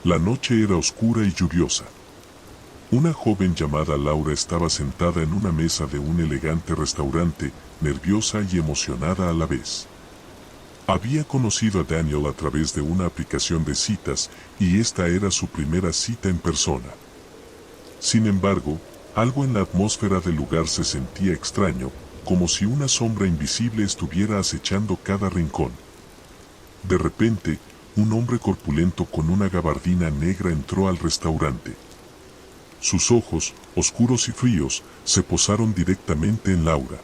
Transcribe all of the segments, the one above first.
La noche era oscura y lluviosa. Una joven llamada Laura estaba sentada en una mesa de un elegante restaurante, nerviosa y emocionada a la vez. Había conocido a Daniel a través de una aplicación de citas y esta era su primera cita en persona. Sin embargo, algo en la atmósfera del lugar se sentía extraño, como si una sombra invisible estuviera acechando cada rincón. De repente, un hombre corpulento con una gabardina negra entró al restaurante. Sus ojos, oscuros y fríos, se posaron directamente en Laura.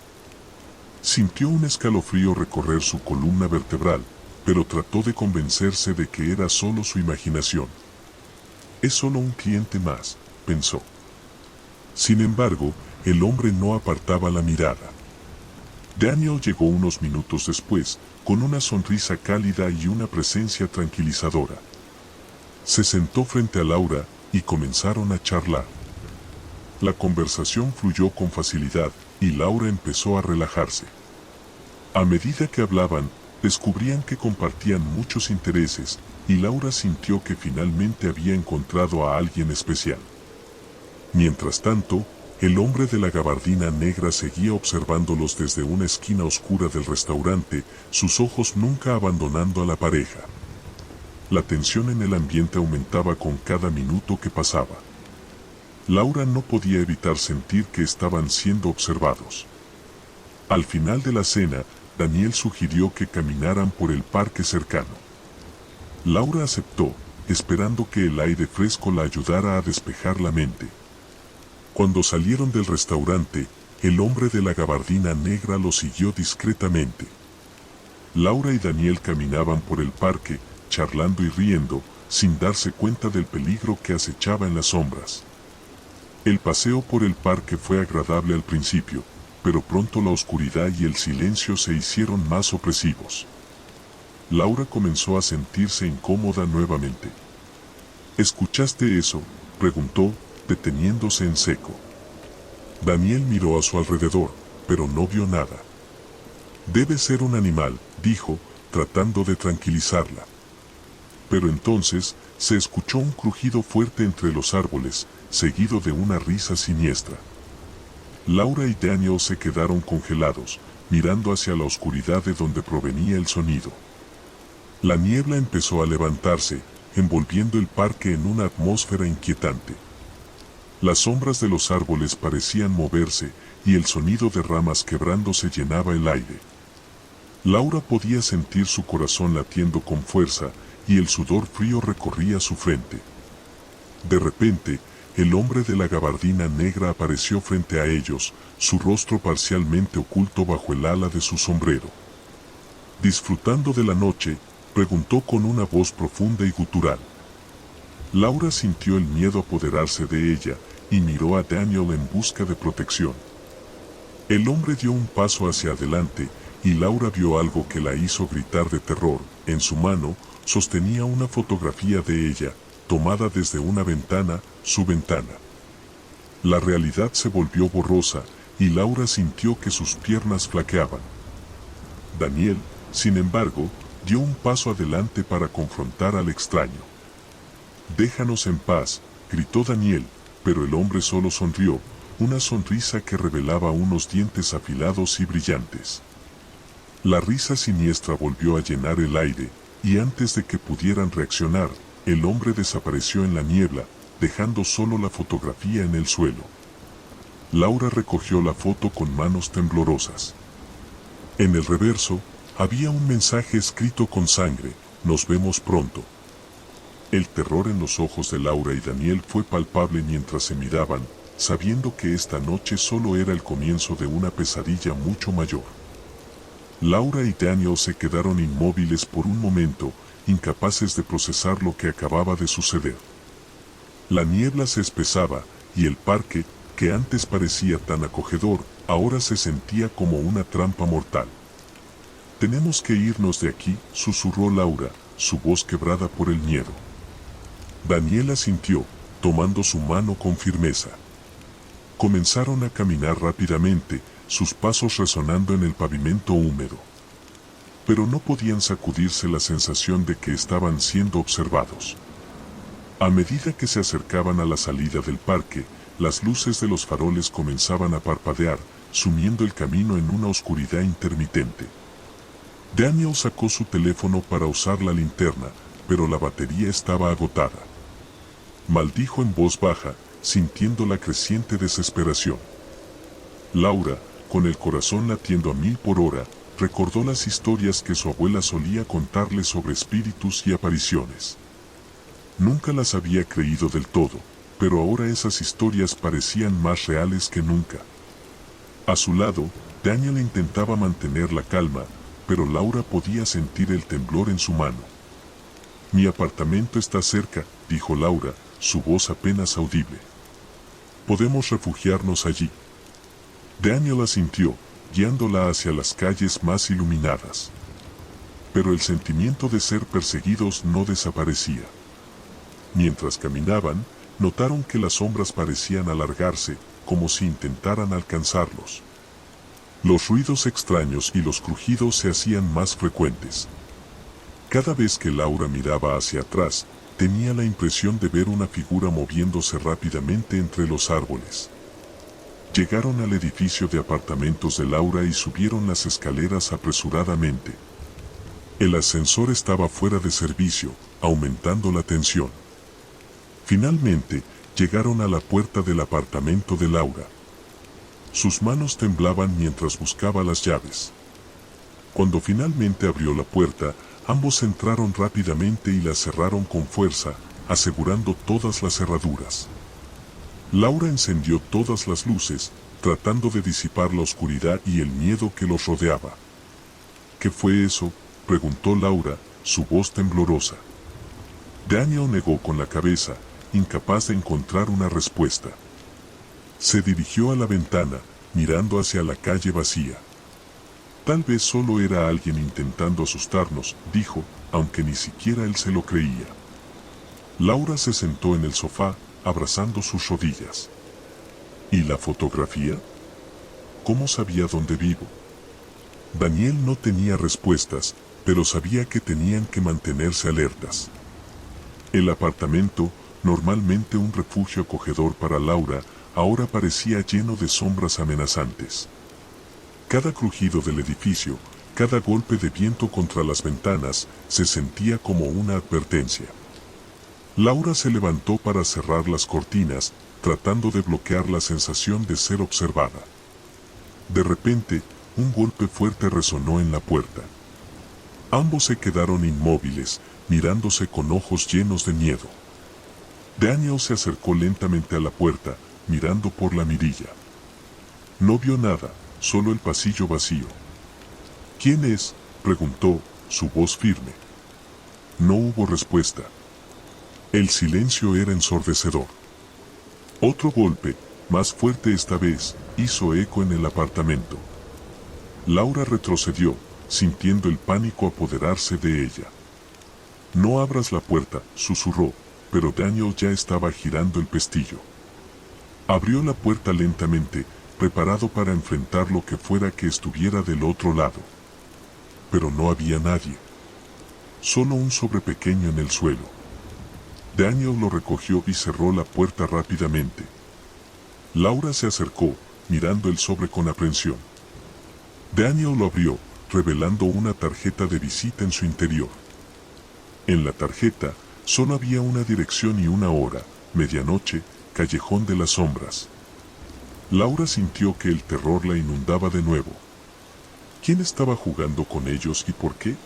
Sintió un escalofrío recorrer su columna vertebral, pero trató de convencerse de que era solo su imaginación. Es solo un cliente más, pensó. Sin embargo, el hombre no apartaba la mirada. Daniel llegó unos minutos después, con una sonrisa cálida y una presencia tranquilizadora. Se sentó frente a Laura y comenzaron a charlar. La conversación fluyó con facilidad y Laura empezó a relajarse. A medida que hablaban, descubrían que compartían muchos intereses y Laura sintió que finalmente había encontrado a alguien especial. Mientras tanto, el hombre de la gabardina negra seguía observándolos desde una esquina oscura del restaurante, sus ojos nunca abandonando a la pareja. La tensión en el ambiente aumentaba con cada minuto que pasaba. Laura no podía evitar sentir que estaban siendo observados. Al final de la cena, Daniel sugirió que caminaran por el parque cercano. Laura aceptó, esperando que el aire fresco la ayudara a despejar la mente. Cuando salieron del restaurante, el hombre de la gabardina negra lo siguió discretamente. Laura y Daniel caminaban por el parque, charlando y riendo, sin darse cuenta del peligro que acechaba en las sombras. El paseo por el parque fue agradable al principio, pero pronto la oscuridad y el silencio se hicieron más opresivos. Laura comenzó a sentirse incómoda nuevamente. ¿Escuchaste eso?, preguntó, deteniéndose en seco. Daniel miró a su alrededor, pero no vio nada. Debe ser un animal, dijo, tratando de tranquilizarla. Pero entonces, se escuchó un crujido fuerte entre los árboles, seguido de una risa siniestra. Laura y Daniel se quedaron congelados, mirando hacia la oscuridad de donde provenía el sonido. La niebla empezó a levantarse, envolviendo el parque en una atmósfera inquietante. Las sombras de los árboles parecían moverse, y el sonido de ramas quebrándose llenaba el aire. Laura podía sentir su corazón latiendo con fuerza, y el sudor frío recorría su frente. De repente, el hombre de la gabardina negra apareció frente a ellos, su rostro parcialmente oculto bajo el ala de su sombrero. Disfrutando de la noche, preguntó con una voz profunda y gutural. Laura sintió el miedo apoderarse de ella, y miró a Daniel en busca de protección. El hombre dio un paso hacia adelante, y Laura vio algo que la hizo gritar de terror. En su mano, sostenía una fotografía de ella, tomada desde una ventana, su ventana. La realidad se volvió borrosa, y Laura sintió que sus piernas flaqueaban. Daniel, sin embargo, dio un paso adelante para confrontar al extraño. «Déjanos en paz», gritó Daniel, pero el hombre solo sonrió, una sonrisa que revelaba unos dientes afilados y brillantes. La risa siniestra volvió a llenar el aire, y antes de que pudieran reaccionar, el hombre desapareció en la niebla, dejando solo la fotografía en el suelo. Laura recogió la foto con manos temblorosas. En el reverso, había un mensaje escrito con sangre: «Nos vemos pronto». El terror en los ojos de Laura y Daniel fue palpable mientras se miraban, sabiendo que esta noche solo era el comienzo de una pesadilla mucho mayor. Laura y Daniel se quedaron inmóviles por un momento, incapaces de procesar lo que acababa de suceder. La niebla se espesaba, y el parque, que antes parecía tan acogedor, ahora se sentía como una trampa mortal. «Tenemos que irnos de aquí», susurró Laura, su voz quebrada por el miedo. Daniel asintió, tomando su mano con firmeza. Comenzaron a caminar rápidamente, sus pasos resonando en el pavimento húmedo. Pero no podían sacudirse la sensación de que estaban siendo observados. A medida que se acercaban a la salida del parque, las luces de los faroles comenzaban a parpadear, sumiendo el camino en una oscuridad intermitente. Daniel sacó su teléfono para usar la linterna, pero la batería estaba agotada. Maldijo en voz baja, sintiendo la creciente desesperación. Laura, con el corazón latiendo a 1000 por hora, recordó las historias que su abuela solía contarle sobre espíritus y apariciones. Nunca las había creído del todo, pero ahora esas historias parecían más reales que nunca. A su lado, Daniel intentaba mantener la calma, pero Laura podía sentir el temblor en su mano. «Mi apartamento está cerca», dijo Laura, su voz apenas audible. «Podemos refugiarnos allí». Daniel asintió, guiándola hacia las calles más iluminadas. Pero el sentimiento de ser perseguidos no desaparecía. Mientras caminaban, notaron que las sombras parecían alargarse, como si intentaran alcanzarlos. Los ruidos extraños y los crujidos se hacían más frecuentes. Cada vez que Laura miraba hacia atrás, tenía la impresión de ver una figura moviéndose rápidamente entre los árboles. Llegaron al edificio de apartamentos de Laura y subieron las escaleras apresuradamente. El ascensor estaba fuera de servicio, aumentando la tensión. Finalmente, llegaron a la puerta del apartamento de Laura. Sus manos temblaban mientras buscaba las llaves. Cuando finalmente abrió la puerta, ambos entraron rápidamente y la cerraron con fuerza, asegurando todas las cerraduras. Laura encendió todas las luces, tratando de disipar la oscuridad y el miedo que los rodeaba. «¿Qué fue eso?», preguntó Laura, su voz temblorosa. Daniel negó con la cabeza, incapaz de encontrar una respuesta. Se dirigió a la ventana, mirando hacia la calle vacía. «Tal vez solo era alguien intentando asustarnos», dijo, aunque ni siquiera él se lo creía. Laura se sentó en el sofá, abrazando sus rodillas. «¿Y la fotografía? ¿Cómo sabía dónde vivo?». Daniel no tenía respuestas, pero sabía que tenían que mantenerse alertas. El apartamento, normalmente un refugio acogedor para Laura, ahora parecía lleno de sombras amenazantes. Cada crujido del edificio, cada golpe de viento contra las ventanas, se sentía como una advertencia. Laura se levantó para cerrar las cortinas, tratando de bloquear la sensación de ser observada. De repente, un golpe fuerte resonó en la puerta. Ambos se quedaron inmóviles, mirándose con ojos llenos de miedo. Daniel se acercó lentamente a la puerta, mirando por la mirilla. No vio nada, solo el pasillo vacío. «¿Quién es?», preguntó, su voz firme. No hubo respuesta. El silencio era ensordecedor. Otro golpe, más fuerte esta vez, hizo eco en el apartamento. Laura retrocedió, sintiendo el pánico apoderarse de ella. «No abras la puerta», susurró, pero Daniel ya estaba girando el pestillo. Abrió la puerta lentamente, preparado para enfrentar lo que fuera que estuviera del otro lado. Pero no había nadie. Solo un sobre pequeño en el suelo. Daniel lo recogió y cerró la puerta rápidamente. Laura se acercó, mirando el sobre con aprensión. Daniel lo abrió, revelando una tarjeta de visita en su interior. En la tarjeta, solo había una dirección y una hora: medianoche, Callejón de las Sombras. Laura sintió que el terror la inundaba de nuevo. ¿Quién estaba jugando con ellos y por qué?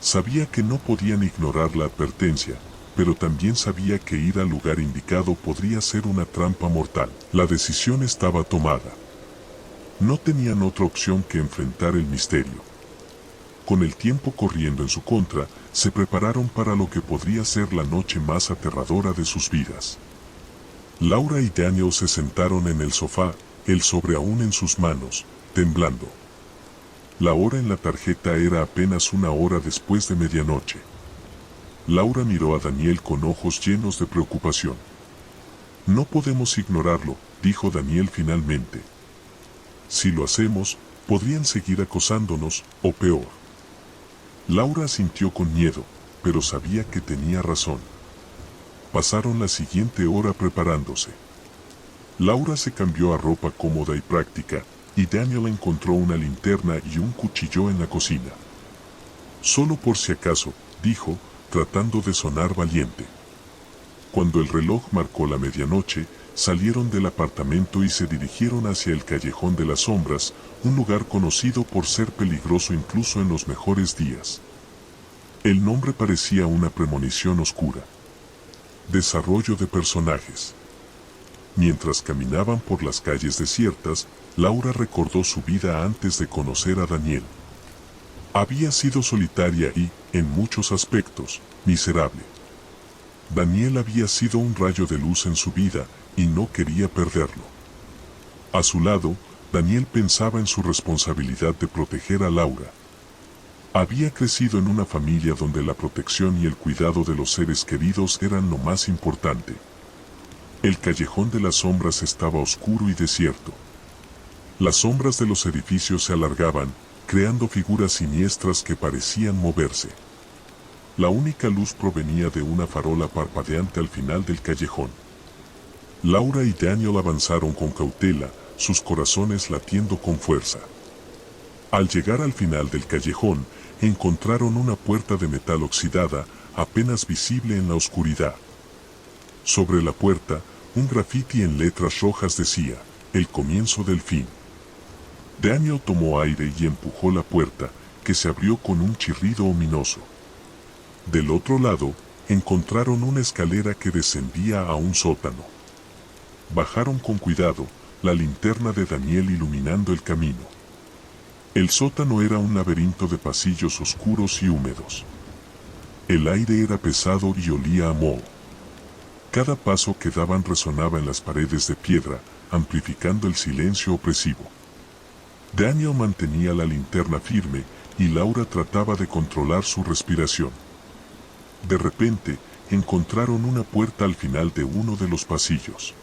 Sabía que no podían ignorar la advertencia, pero también sabía que ir al lugar indicado podría ser una trampa mortal. La decisión estaba tomada. No tenían otra opción que enfrentar el misterio. Con el tiempo corriendo en su contra, se prepararon para lo que podría ser la noche más aterradora de sus vidas. Laura y Daniel se sentaron en el sofá, el sobre aún en sus manos, temblando. La hora en la tarjeta era apenas una hora después de medianoche. Laura miró a Daniel con ojos llenos de preocupación. «No podemos ignorarlo», dijo Daniel finalmente. «Si lo hacemos, podrían seguir acosándonos, o peor». Laura sintió con miedo, pero sabía que tenía razón. Pasaron la siguiente hora preparándose. Laura se cambió a ropa cómoda y práctica, y Daniel encontró una linterna y un cuchillo en la cocina. Solo por si acaso, dijo, tratando de sonar valiente. Cuando el reloj marcó la medianoche, salieron del apartamento y se dirigieron hacia el Callejón de las Sombras, un lugar conocido por ser peligroso incluso en los mejores días. El nombre parecía una premonición oscura. Desarrollo de personajes. Mientras caminaban por las calles desiertas, Laura recordó su vida antes de conocer a Daniel. Había sido solitaria y, en muchos aspectos, miserable. Daniel había sido un rayo de luz en su vida, y no quería perderlo. A su lado, Daniel pensaba en su responsabilidad de proteger a Laura. Había crecido en una familia donde la protección y el cuidado de los seres queridos eran lo más importante. El Callejón de las Sombras estaba oscuro y desierto. Las sombras de los edificios se alargaban, creando figuras siniestras que parecían moverse. La única luz provenía de una farola parpadeante al final del callejón. Laura y Daniel avanzaron con cautela, sus corazones latiendo con fuerza. Al llegar al final del callejón, encontraron una puerta de metal oxidada, apenas visible en la oscuridad. Sobre la puerta, un grafiti en letras rojas decía, "El comienzo del fin". Daniel tomó aire y empujó la puerta, que se abrió con un chirrido ominoso. Del otro lado, encontraron una escalera que descendía a un sótano. Bajaron con cuidado, la linterna de Daniel iluminando el camino. El sótano era un laberinto de pasillos oscuros y húmedos. El aire era pesado y olía a moho. Cada paso que daban resonaba en las paredes de piedra, amplificando el silencio opresivo. Daniel mantenía la linterna firme, y Laura trataba de controlar su respiración. De repente, encontraron una puerta al final de uno de los pasillos.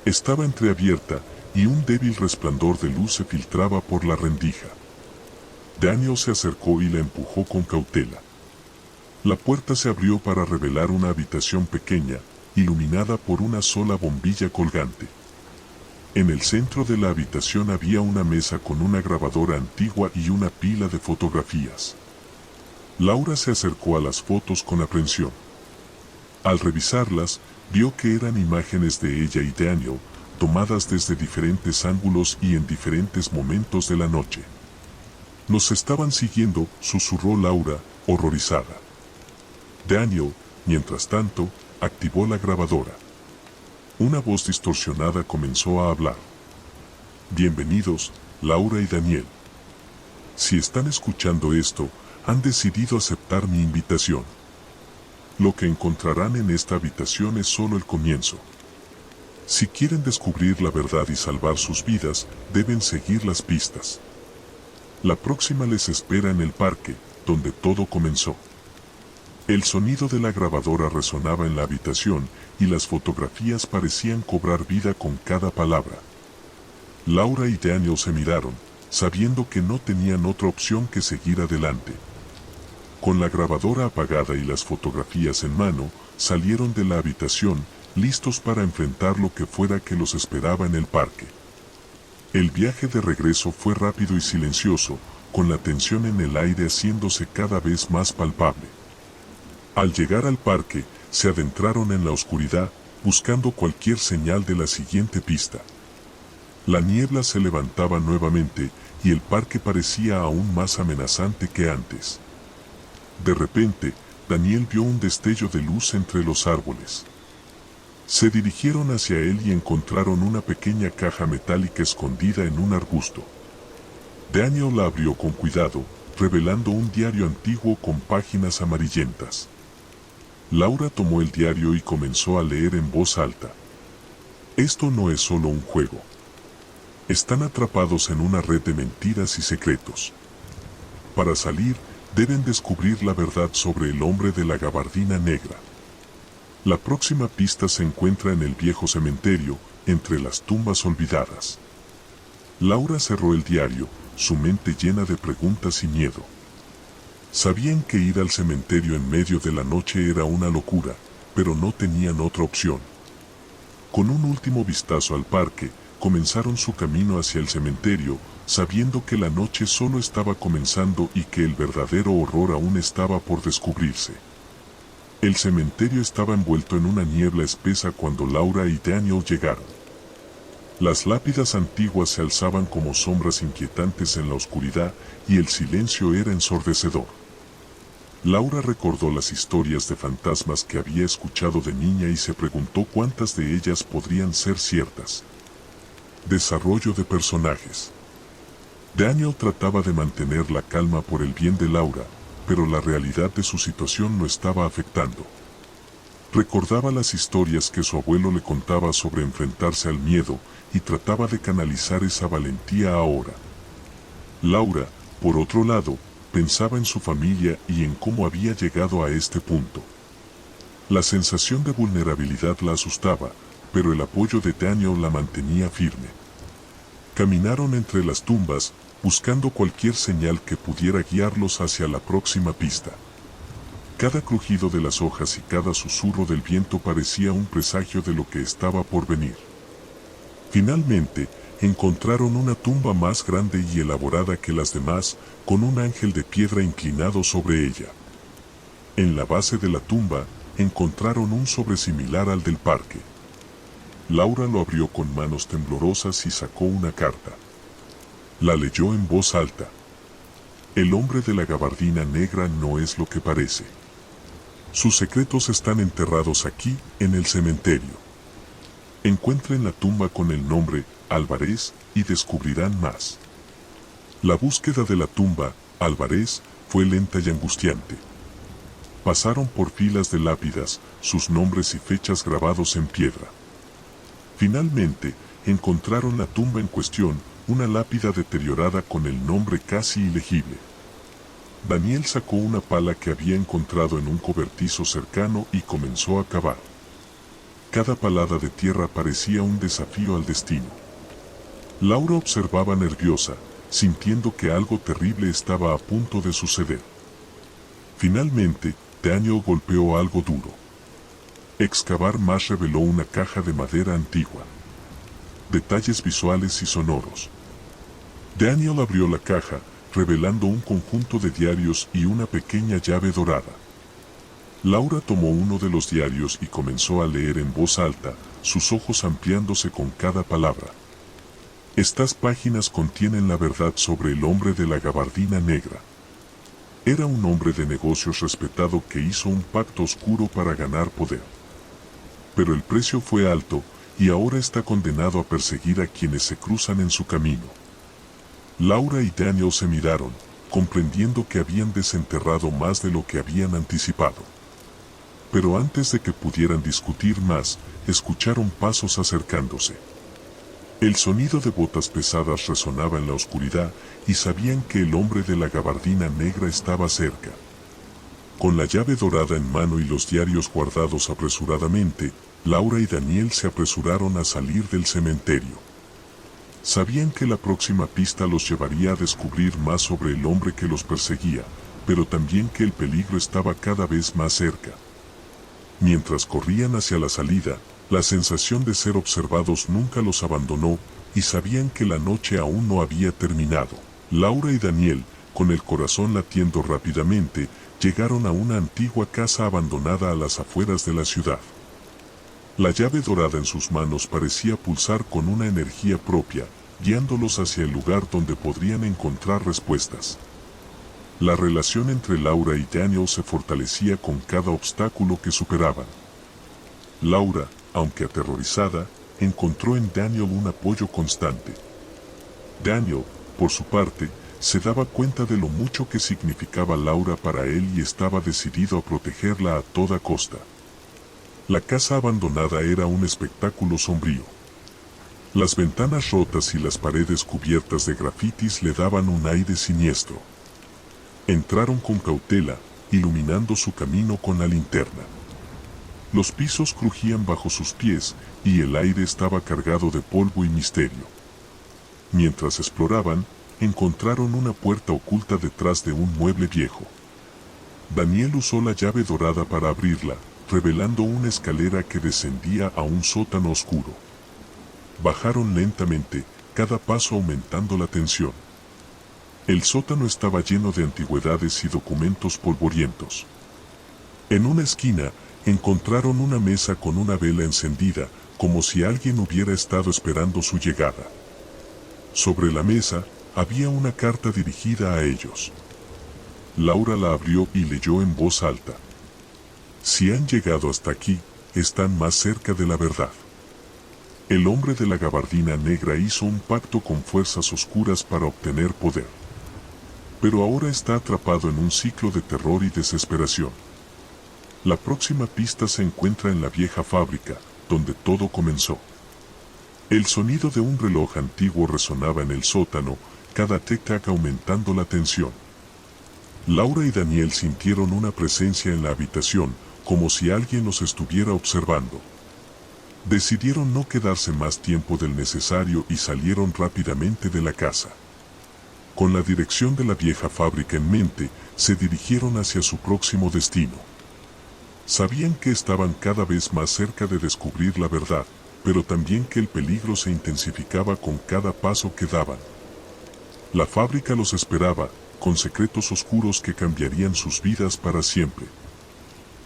Estaba entreabierta, y un débil resplandor de luz se filtraba por la rendija. Daniel se acercó y la empujó con cautela. La puerta se abrió para revelar una habitación pequeña, iluminada por una sola bombilla colgante. En el centro de la habitación había una mesa con una grabadora antigua y una pila de fotografías. Laura se acercó a las fotos con aprensión. Al revisarlas, vio que eran imágenes de ella y Daniel, tomadas desde diferentes ángulos y en diferentes momentos de la noche. "Nos estaban siguiendo", susurró Laura, horrorizada. Daniel, mientras tanto, activó la grabadora. Una voz distorsionada comenzó a hablar. "Bienvenidos, Laura y Daniel. Si están escuchando esto, han decidido aceptar mi invitación. Lo que encontrarán en esta habitación es solo el comienzo. Si quieren descubrir la verdad y salvar sus vidas, deben seguir las pistas. La próxima les espera en el parque, donde todo comenzó". El sonido de la grabadora resonaba en la habitación, y las fotografías parecían cobrar vida con cada palabra. Laura y Daniel se miraron, sabiendo que no tenían otra opción que seguir adelante. Con la grabadora apagada y las fotografías en mano, salieron de la habitación, listos para enfrentar lo que fuera que los esperaba en el parque. El viaje de regreso fue rápido y silencioso, con la tensión en el aire haciéndose cada vez más palpable. Al llegar al parque, se adentraron en la oscuridad, buscando cualquier señal de la siguiente pista. La niebla se levantaba nuevamente, y el parque parecía aún más amenazante que antes. De repente, Daniel vio un destello de luz entre los árboles. Se dirigieron hacia él y encontraron una pequeña caja metálica escondida en un arbusto. Daniel la abrió con cuidado, revelando un diario antiguo con páginas amarillentas. Laura tomó el diario y comenzó a leer en voz alta. "Esto no es solo un juego. Están atrapados en una red de mentiras y secretos. Para salir, deben descubrir la verdad sobre el hombre de la gabardina negra. La próxima pista se encuentra en el viejo cementerio, entre las tumbas olvidadas". Laura cerró el diario, su mente llena de preguntas y miedo. Sabían que ir al cementerio en medio de la noche era una locura, pero no tenían otra opción. Con un último vistazo al parque, comenzaron su camino hacia el cementerio, sabiendo que la noche solo estaba comenzando y que el verdadero horror aún estaba por descubrirse. El cementerio estaba envuelto en una niebla espesa cuando Laura y Daniel llegaron. Las lápidas antiguas se alzaban como sombras inquietantes en la oscuridad y el silencio era ensordecedor. Laura recordó las historias de fantasmas que había escuchado de niña y se preguntó cuántas de ellas podrían ser ciertas. Desarrollo de personajes. Daniel trataba de mantener la calma por el bien de Laura, pero la realidad de su situación lo estaba afectando. Recordaba las historias que su abuelo le contaba sobre enfrentarse al miedo y trataba de canalizar esa valentía ahora. Laura, por otro lado, pensaba en su familia y en cómo había llegado a este punto. La sensación de vulnerabilidad la asustaba, pero el apoyo de Daniel la mantenía firme. Caminaron entre las tumbas, buscando cualquier señal que pudiera guiarlos hacia la próxima pista. Cada crujido de las hojas y cada susurro del viento parecía un presagio de lo que estaba por venir. Finalmente, encontraron una tumba más grande y elaborada que las demás, con un ángel de piedra inclinado sobre ella. En la base de la tumba, encontraron un sobre similar al del parque. Laura lo abrió con manos temblorosas y sacó una carta. La leyó en voz alta. El hombre de la gabardina negra no es lo que parece. Sus secretos están enterrados aquí, en el cementerio. Encuentren la tumba con el nombre Álvarez y descubrirán más. La búsqueda de la tumba Álvarez fue lenta y angustiante. Pasaron por filas de lápidas, sus nombres y fechas grabados en piedra. Finalmente, encontraron la tumba en cuestión, una lápida deteriorada con el nombre casi ilegible. Daniel sacó una pala que había encontrado en un cobertizo cercano y comenzó a cavar. Cada palada de tierra parecía un desafío al destino. Laura observaba nerviosa, sintiendo que algo terrible estaba a punto de suceder. Finalmente, Daniel golpeó algo duro. Excavar más reveló una caja de madera antigua. Detalles visuales y sonoros. Daniel abrió la caja, revelando un conjunto de diarios y una pequeña llave dorada. Laura tomó uno de los diarios y comenzó a leer en voz alta, sus ojos ampliándose con cada palabra. Estas páginas contienen la verdad sobre el hombre de la gabardina negra. Era un hombre de negocios respetado que hizo un pacto oscuro para ganar poder. Pero el precio fue alto, y ahora está condenado a perseguir a quienes se cruzan en su camino. Laura y Daniel se miraron, comprendiendo que habían desenterrado más de lo que habían anticipado. Pero antes de que pudieran discutir más, escucharon pasos acercándose. El sonido de botas pesadas resonaba en la oscuridad y sabían que el hombre de la gabardina negra estaba cerca. Con la llave dorada en mano y los diarios guardados apresuradamente, Laura y Daniel se apresuraron a salir del cementerio. Sabían que la próxima pista los llevaría a descubrir más sobre el hombre que los perseguía, pero también que el peligro estaba cada vez más cerca. Mientras corrían hacia la salida, la sensación de ser observados nunca los abandonó, y sabían que la noche aún no había terminado. Laura y Daniel, con el corazón latiendo rápidamente, llegaron a una antigua casa abandonada a las afueras de la ciudad. La llave dorada en sus manos parecía pulsar con una energía propia, guiándolos hacia el lugar donde podrían encontrar respuestas. La relación entre Laura y Daniel se fortalecía con cada obstáculo que superaban. Laura, aunque aterrorizada, encontró en Daniel un apoyo constante. Daniel, por su parte, se daba cuenta de lo mucho que significaba Laura para él y estaba decidido a protegerla a toda costa. La casa abandonada era un espectáculo sombrío. Las ventanas rotas y las paredes cubiertas de grafitis le daban un aire siniestro. Entraron con cautela, iluminando su camino con la linterna. Los pisos crujían bajo sus pies y el aire estaba cargado de polvo y misterio. Mientras exploraban, encontraron una puerta oculta detrás de un mueble viejo. Daniel usó la llave dorada para abrirla, revelando una escalera que descendía a un sótano oscuro. Bajaron lentamente, cada paso aumentando la tensión. El sótano estaba lleno de antigüedades y documentos polvorientos. En una esquina, encontraron una mesa con una vela encendida, como si alguien hubiera estado esperando su llegada. Sobre la mesa, había una carta dirigida a ellos. Laura la abrió y leyó en voz alta. Si han llegado hasta aquí, están más cerca de la verdad. El hombre de la gabardina negra hizo un pacto con fuerzas oscuras para obtener poder. Pero ahora está atrapado en un ciclo de terror y desesperación. La próxima pista se encuentra en la vieja fábrica, donde todo comenzó. El sonido de un reloj antiguo resonaba en el sótano, cada tic-tac aumentando la tensión. Laura y Daniel sintieron una presencia en la habitación, como si alguien los estuviera observando. Decidieron no quedarse más tiempo del necesario y salieron rápidamente de la casa. Con la dirección de la vieja fábrica en mente, se dirigieron hacia su próximo destino. Sabían que estaban cada vez más cerca de descubrir la verdad, pero también que el peligro se intensificaba con cada paso que daban. La fábrica los esperaba, con secretos oscuros que cambiarían sus vidas para siempre.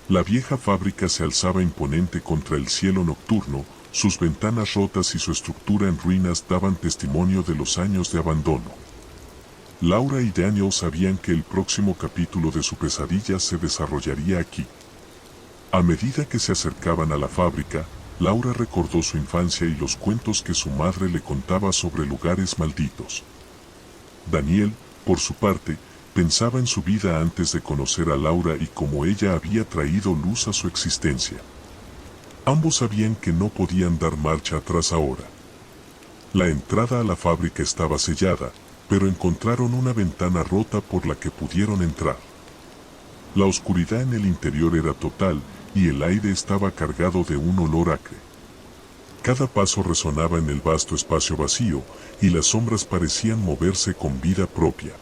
La vieja fábrica se alzaba imponente contra el cielo nocturno, sus ventanas rotas y su estructura en ruinas daban testimonio de los años de abandono. Laura y Daniel sabían que el próximo capítulo de su pesadilla se desarrollaría aquí. A medida que se acercaban a la fábrica, Laura recordó su infancia y los cuentos que su madre le contaba sobre lugares malditos. Daniel, por su parte, pensaba en su vida antes de conocer a Laura y cómo ella había traído luz a su existencia. Ambos sabían que no podían dar marcha atrás ahora. La entrada a la fábrica estaba sellada, pero encontraron una ventana rota por la que pudieron entrar. La oscuridad en el interior era total y el aire estaba cargado de un olor acre. Cada paso resonaba en el vasto espacio vacío y las sombras parecían moverse con vida propia.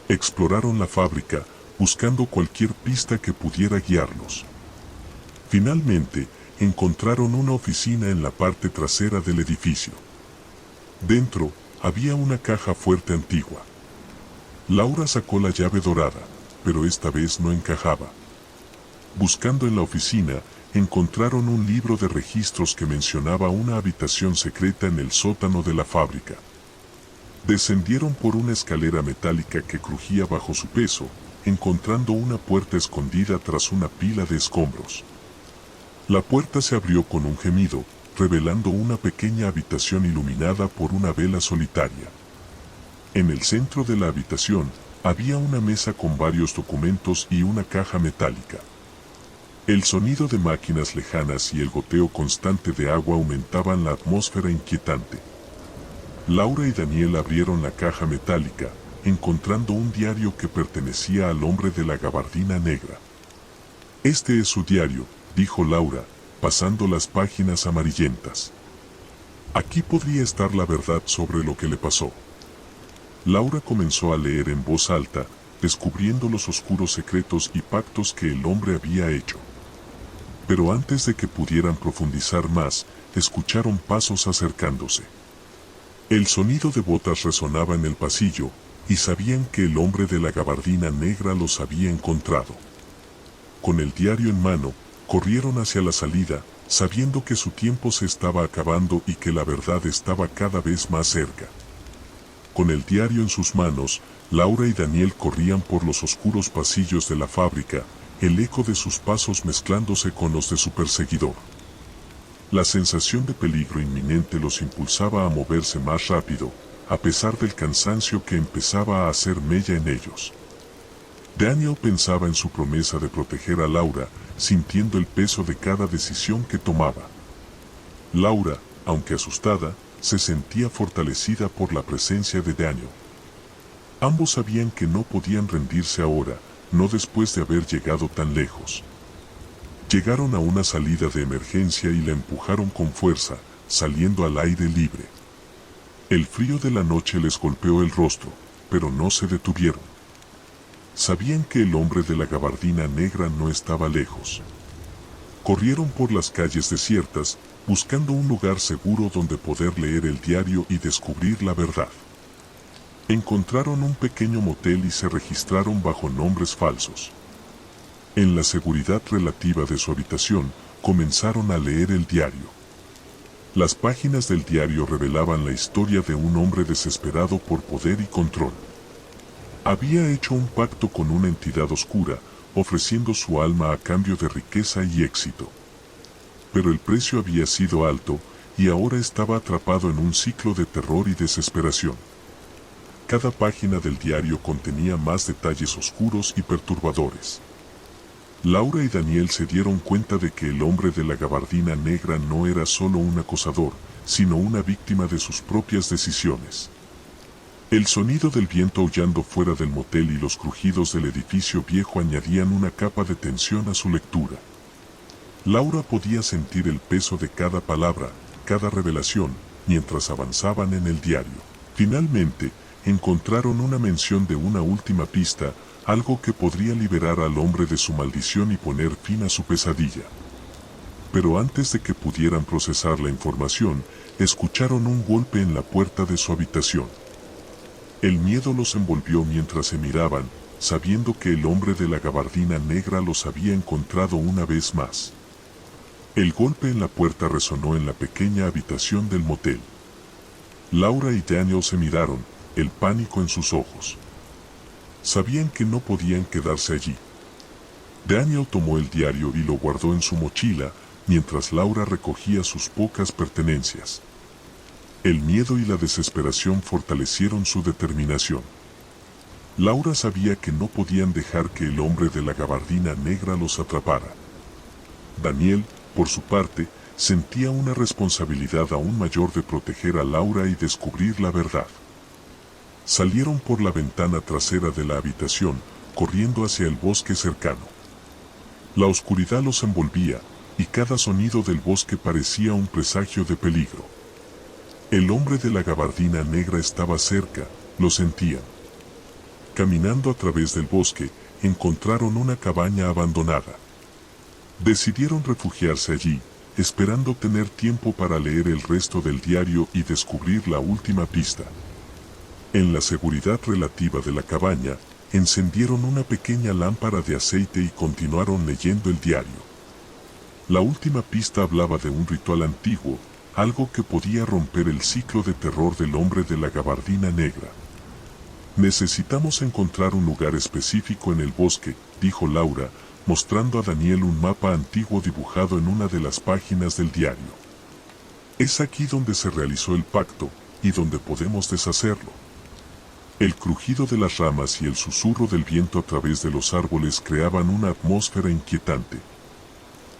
Exploraron la fábrica, buscando cualquier pista que pudiera guiarlos. Finalmente, encontraron una oficina en la parte trasera del edificio. Dentro, había una caja fuerte antigua. Laura sacó la llave dorada, pero esta vez no encajaba. Buscando en la oficina, encontraron un libro de registros que mencionaba una habitación secreta en el sótano de la fábrica. Descendieron por una escalera metálica que crujía bajo su peso, encontrando una puerta escondida tras una pila de escombros. La puerta se abrió con un gemido, revelando una pequeña habitación iluminada por una vela solitaria. En el centro de la habitación, había una mesa con varios documentos y una caja metálica. El sonido de máquinas lejanas y el goteo constante de agua aumentaban la atmósfera inquietante. Laura y Daniel abrieron la caja metálica, encontrando un diario que pertenecía al hombre de la gabardina negra. «Este es su diario», dijo Laura, pasando las páginas amarillentas. «Aquí podría estar la verdad sobre lo que le pasó». Laura comenzó a leer en voz alta, descubriendo los oscuros secretos y pactos que el hombre había hecho. Pero antes de que pudieran profundizar más, escucharon pasos acercándose. El sonido de botas resonaba en el pasillo, y sabían que el hombre de la gabardina negra los había encontrado. Con el diario en mano, corrieron hacia la salida, sabiendo que su tiempo se estaba acabando y que la verdad estaba cada vez más cerca. Con el diario en sus manos, Laura y Daniel corrían por los oscuros pasillos de la fábrica, el eco de sus pasos mezclándose con los de su perseguidor. La sensación de peligro inminente los impulsaba a moverse más rápido, a pesar del cansancio que empezaba a hacer mella en ellos. Daniel pensaba en su promesa de proteger a Laura, sintiendo el peso de cada decisión que tomaba. Laura, aunque asustada, se sentía fortalecida por la presencia de Daniel. Ambos sabían que no podían rendirse ahora, no después de haber llegado tan lejos. Llegaron a una salida de emergencia y la empujaron con fuerza, saliendo al aire libre. El frío de la noche les golpeó el rostro, pero no se detuvieron. Sabían que el hombre de la gabardina negra no estaba lejos. Corrieron por las calles desiertas, buscando un lugar seguro donde poder leer el diario y descubrir la verdad. Encontraron un pequeño motel y se registraron bajo nombres falsos. En la seguridad relativa de su habitación, comenzaron a leer el diario. Las páginas del diario revelaban la historia de un hombre desesperado por poder y control. Había hecho un pacto con una entidad oscura, ofreciendo su alma a cambio de riqueza y éxito. Pero el precio había sido alto, y ahora estaba atrapado en un ciclo de terror y desesperación. Cada página del diario contenía más detalles oscuros y perturbadores. Laura y Daniel se dieron cuenta de que el hombre de la gabardina negra no era solo un acosador, sino una víctima de sus propias decisiones. El sonido del viento aullando fuera del motel y los crujidos del edificio viejo añadían una capa de tensión a su lectura. Laura podía sentir el peso de cada palabra, cada revelación, mientras avanzaban en el diario. Finalmente, encontraron una mención de una última pista, algo que podría liberar al hombre de su maldición y poner fin a su pesadilla. Pero antes de que pudieran procesar la información, escucharon un golpe en la puerta de su habitación. El miedo los envolvió mientras se miraban, sabiendo que el hombre de la gabardina negra los había encontrado una vez más. El golpe en la puerta resonó en la pequeña habitación del motel. Laura y Daniel se miraron, el pánico en sus ojos. Sabían que no podían quedarse allí. Daniel tomó el diario y lo guardó en su mochila, mientras Laura recogía sus pocas pertenencias. El miedo y la desesperación fortalecieron su determinación. Laura sabía que no podían dejar que el hombre de la gabardina negra los atrapara. Daniel, por su parte, sentía una responsabilidad aún mayor de proteger a Laura y descubrir la verdad. Salieron por la ventana trasera de la habitación, corriendo hacia el bosque cercano. La oscuridad los envolvía, y cada sonido del bosque parecía un presagio de peligro. El hombre de la gabardina negra estaba cerca, lo sentían. Caminando a través del bosque, encontraron una cabaña abandonada. Decidieron refugiarse allí, esperando tener tiempo para leer el resto del diario y descubrir la última pista. En la seguridad relativa de la cabaña, encendieron una pequeña lámpara de aceite y continuaron leyendo el diario. La última pista hablaba de un ritual antiguo, algo que podía romper el ciclo de terror del hombre de la gabardina negra. Necesitamos encontrar un lugar específico en el bosque, dijo Laura, mostrando a Daniel un mapa antiguo dibujado en una de las páginas del diario. Es aquí donde se realizó el pacto, y donde podemos deshacerlo. El crujido de las ramas y el susurro del viento a través de los árboles creaban una atmósfera inquietante.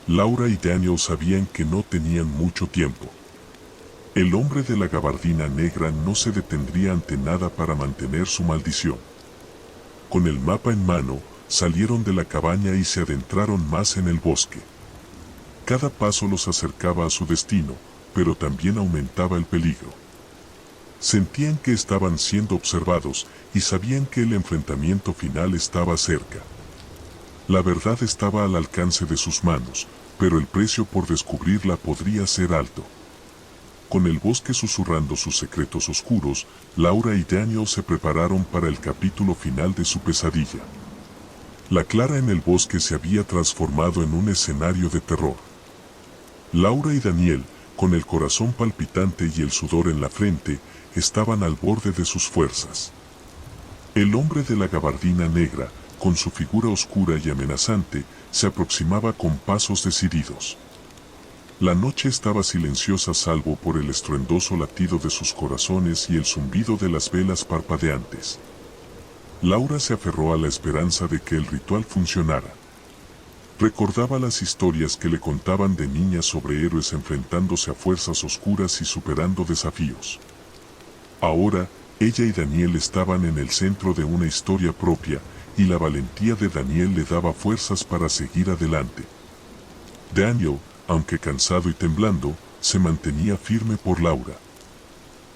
Laura y Daniel sabían que no tenían mucho tiempo. El hombre de la gabardina negra no se detendría ante nada para mantener su maldición. Con el mapa en mano, salieron de la cabaña y se adentraron más en el bosque. Cada paso los acercaba a su destino, pero también aumentaba el peligro. Sentían que estaban siendo observados y sabían que el enfrentamiento final estaba cerca. La verdad estaba al alcance de sus manos, pero el precio por descubrirla podría ser alto. Con el bosque susurrando sus secretos oscuros, Laura y Daniel se prepararon para el capítulo final de su pesadilla. La clara en el bosque se había transformado en un escenario de terror. Laura y Daniel, con el corazón palpitante y el sudor en la frente, estaban al borde de sus fuerzas. El hombre de la gabardina negra, con su figura oscura y amenazante, se aproximaba con pasos decididos. La noche estaba silenciosa salvo por el estruendoso latido de sus corazones y el zumbido de las velas parpadeantes. Laura se aferró a la esperanza de que el ritual funcionara. Recordaba las historias que le contaban de niña sobre héroes enfrentándose a fuerzas oscuras y superando desafíos. Ahora, ella y Daniel estaban en el centro de una historia propia, y la valentía de Daniel le daba fuerzas para seguir adelante. Daniel, aunque cansado y temblando, se mantenía firme por Laura.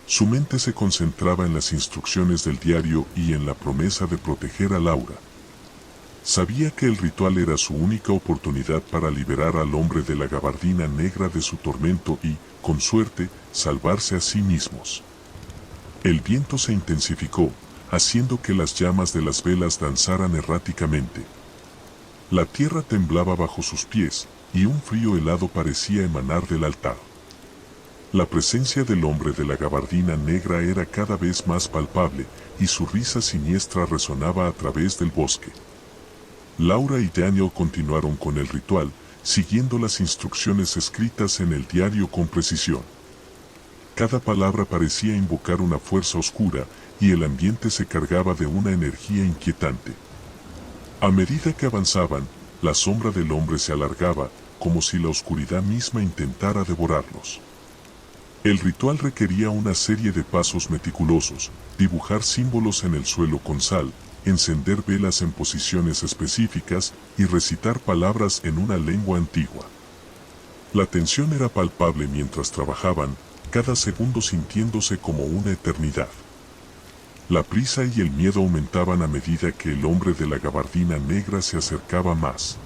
Su mente se concentraba en las instrucciones del diario y en la promesa de proteger a Laura. Sabía que el ritual era su única oportunidad para liberar al hombre de la gabardina negra de su tormento y, con suerte, salvarse a sí mismos. El viento se intensificó, haciendo que las llamas de las velas danzaran erráticamente. La tierra temblaba bajo sus pies, y un frío helado parecía emanar del altar. La presencia del hombre de la gabardina negra era cada vez más palpable, y su risa siniestra resonaba a través del bosque. Laura y Daniel continuaron con el ritual, siguiendo las instrucciones escritas en el diario con precisión. Cada palabra parecía invocar una fuerza oscura, y el ambiente se cargaba de una energía inquietante. A medida que avanzaban, la sombra del hombre se alargaba, como si la oscuridad misma intentara devorarlos. El ritual requería una serie de pasos meticulosos, dibujar símbolos en el suelo con sal, encender velas en posiciones específicas y recitar palabras en una lengua antigua. La tensión era palpable mientras trabajaban, cada segundo sintiéndose como una eternidad. La prisa y el miedo aumentaban a medida que el hombre de la gabardina negra se acercaba más.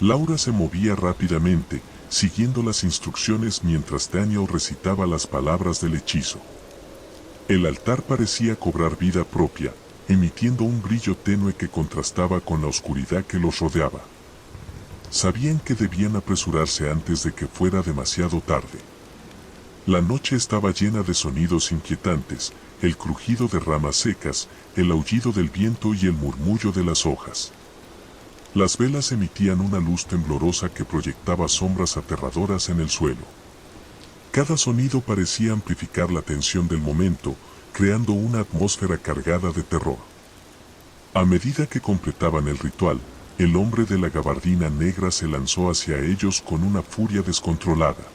Laura se movía rápidamente, siguiendo las instrucciones mientras Daniel recitaba las palabras del hechizo. El altar parecía cobrar vida propia, emitiendo un brillo tenue que contrastaba con la oscuridad que los rodeaba. Sabían que debían apresurarse antes de que fuera demasiado tarde. La noche estaba llena de sonidos inquietantes, el crujido de ramas secas, el aullido del viento y el murmullo de las hojas. Las velas emitían una luz temblorosa que proyectaba sombras aterradoras en el suelo. Cada sonido parecía amplificar la tensión del momento, creando una atmósfera cargada de terror. A medida que completaban el ritual, el hombre de la gabardina negra se lanzó hacia ellos con una furia descontrolada.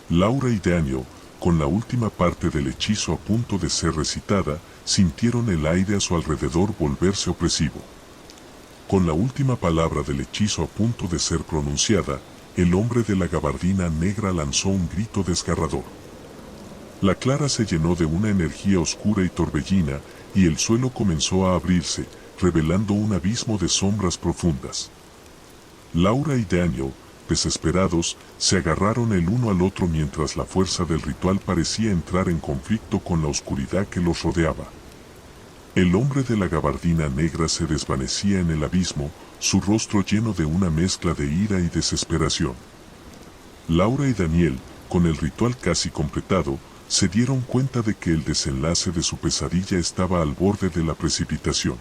Laura y Daniel, con la última parte del hechizo a punto de ser recitada, sintieron el aire a su alrededor volverse opresivo. Con la última palabra del hechizo a punto de ser pronunciada, el hombre de la gabardina negra lanzó un grito desgarrador. La clara se llenó de una energía oscura y torbellina, y el suelo comenzó a abrirse, revelando un abismo de sombras profundas. Laura y Daniel, desesperados, se agarraron el uno al otro mientras la fuerza del ritual parecía entrar en conflicto con la oscuridad que los rodeaba. El hombre de la gabardina negra se desvanecía en el abismo, su rostro lleno de una mezcla de ira y desesperación. Laura y Daniel, con el ritual casi completado, se dieron cuenta de que el desenlace de su pesadilla estaba al borde de la precipitación.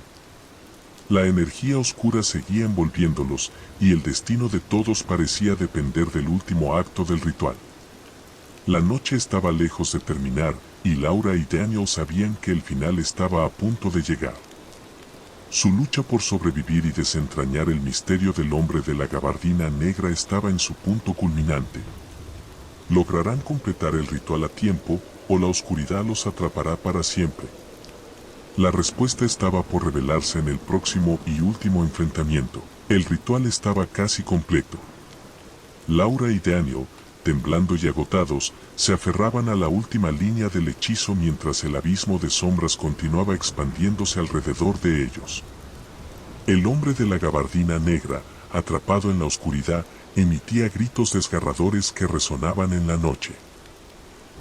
La energía oscura seguía envolviéndolos, y el destino de todos parecía depender del último acto del ritual. La noche estaba lejos de terminar, y Laura y Daniel sabían que el final estaba a punto de llegar. Su lucha por sobrevivir y desentrañar el misterio del hombre de la gabardina negra estaba en su punto culminante. ¿Lograrán completar el ritual a tiempo, o la oscuridad los atrapará para siempre? La respuesta estaba por revelarse en el próximo y último enfrentamiento. El ritual estaba casi completo. Laura y Daniel, temblando y agotados, se aferraban a la última línea del hechizo mientras el abismo de sombras continuaba expandiéndose alrededor de ellos. El hombre de la gabardina negra, atrapado en la oscuridad, emitía gritos desgarradores que resonaban en la noche.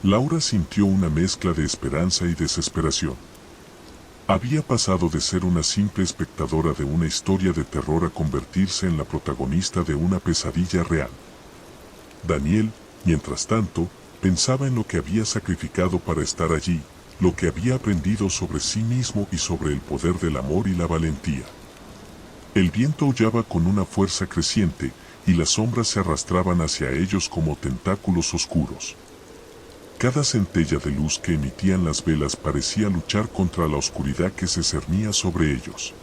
Laura sintió una mezcla de esperanza y desesperación. Había pasado de ser una simple espectadora de una historia de terror a convertirse en la protagonista de una pesadilla real. Daniel, mientras tanto, pensaba en lo que había sacrificado para estar allí, lo que había aprendido sobre sí mismo y sobre el poder del amor y la valentía. El viento aullaba con una fuerza creciente, y las sombras se arrastraban hacia ellos como tentáculos oscuros. Cada centella de luz que emitían las velas parecía luchar contra la oscuridad que se cernía sobre ellos.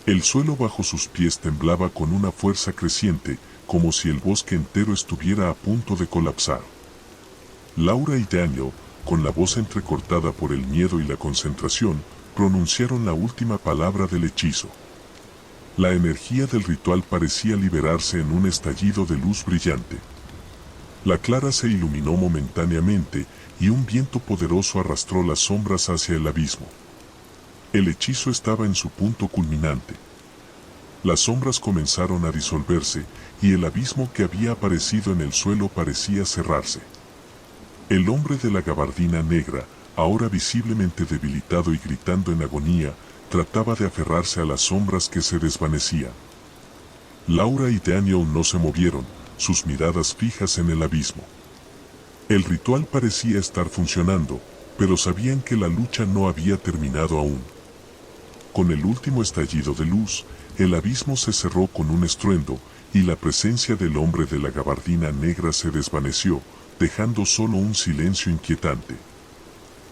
El suelo bajo sus pies temblaba con una fuerza creciente, como si el bosque entero estuviera a punto de colapsar. Laura y Daniel, con la voz entrecortada por el miedo y la concentración, pronunciaron la última palabra del hechizo. La energía del ritual parecía liberarse en un estallido de luz brillante. La clara se iluminó momentáneamente, y un viento poderoso arrastró las sombras hacia el abismo. El hechizo estaba en su punto culminante. Las sombras comenzaron a disolverse, y el abismo que había aparecido en el suelo parecía cerrarse. El hombre de la gabardina negra, ahora visiblemente debilitado y gritando en agonía, trataba de aferrarse a las sombras que se desvanecían. Laura y Daniel no se movieron, sus miradas fijas en el abismo. El ritual parecía estar funcionando, pero sabían que la lucha no había terminado aún. Con el último estallido de luz, el abismo se cerró con un estruendo, y la presencia del hombre de la gabardina negra se desvaneció, dejando solo un silencio inquietante.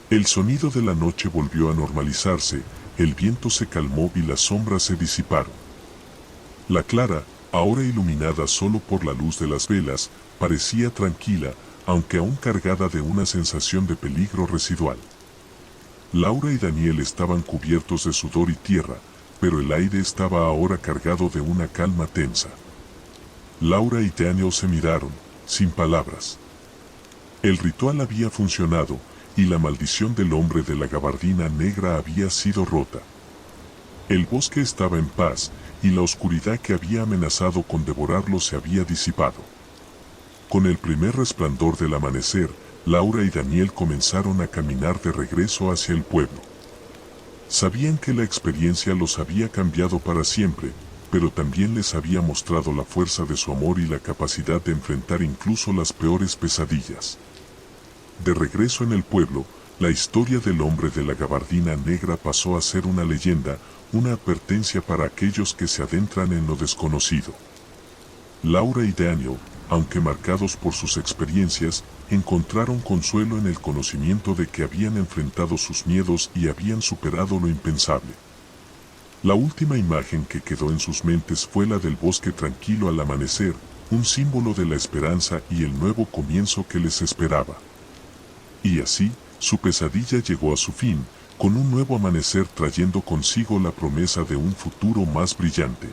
El sonido de la noche volvió a normalizarse, el viento se calmó y las sombras se disiparon. La clara, ahora iluminada solo por la luz de las velas, parecía tranquila, aunque aún cargada de una sensación de peligro residual. Laura y Daniel estaban cubiertos de sudor y tierra, pero el aire estaba ahora cargado de una calma tensa. Laura y Daniel se miraron, sin palabras. El ritual había funcionado, y la maldición del hombre de la gabardina negra había sido rota. El bosque estaba en paz, y la oscuridad que había amenazado con devorarlo se había disipado. Con el primer resplandor del amanecer, Laura y Daniel comenzaron a caminar de regreso hacia el pueblo. Sabían que la experiencia los había cambiado para siempre, pero también les había mostrado la fuerza de su amor y la capacidad de enfrentar incluso las peores pesadillas. De regreso en el pueblo, la historia del hombre de la gabardina negra pasó a ser una leyenda, una advertencia para aquellos que se adentran en lo desconocido. Laura y Daniel, aunque marcados por sus experiencias, encontraron consuelo en el conocimiento de que habían enfrentado sus miedos y habían superado lo impensable. La última imagen que quedó en sus mentes fue la del bosque tranquilo al amanecer, un símbolo de la esperanza y el nuevo comienzo que les esperaba. Y así, su pesadilla llegó a su fin, con un nuevo amanecer trayendo consigo la promesa de un futuro más brillante.